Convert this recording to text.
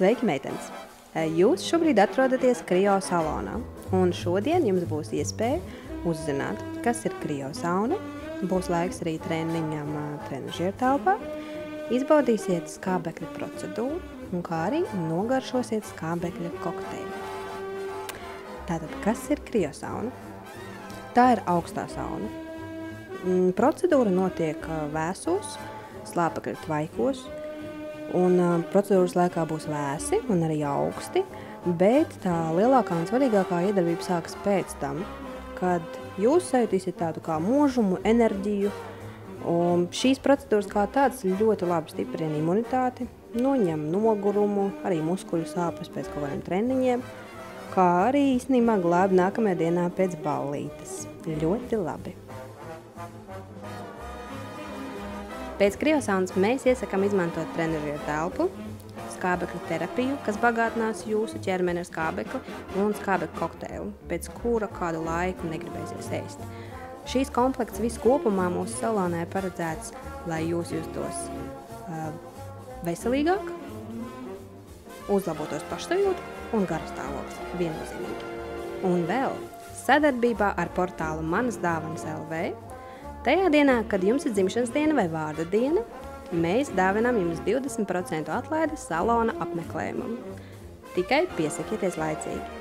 Sveiki, meitenes! Jūs šobrīd atrodaties Krio salonā, un šodien jums būs iespēja uzzināt, kas ir Krio sauna. Būs laiks arī treniņam trenažieru telpā. Izbaudīsiet skābekļa procedūru, un kā arī nogaršosiet skābekļa kokteili. Tātad, kas ir Krio sauna? Tā ir augstā sauna. Procedūra notiek vēsos, slāpekļa tvaikos, un procedūras laikā būs vēsi un arī augsti, bet tā lielākā un svarīgākā iedarbība sākas pēc tam, kad jūs sajutīsiet tādu kā mūžumu, enerģiju. Un šīs procedūras kā tādas ļoti labi stiprina imunitāti, noņem nogurumu, arī muskuļu sāpes pēc kaut kādiem treniņiem, kā arī īstenībā glābi nākamajā dienā pēc ballītes. Ļoti labi! Pēc kriosaunas mēs iesakām izmantot trenažieru telpu, skābekļa terapiju, kas bagātinās jūsu ķermeni ar skābekli un skābekļa kokteili, pēc kura kādu laiku negribēsies ēst. Šīs komplekts viss kopumā mūsu salonā ir paredzēts, lai jūs justos veselīgāk, uzlabotos pašsajūtu un garastāvoklis viennozīmīgi. Un vēl sadarbībā ar portālu Manas Dāvanas LV. Tajā dienā, kad jums ir dzimšanas diena vai vārda diena, mēs dāvinām jums 20% atlaidi salona apmeklējumam. Tikai piesakieties laicīgi.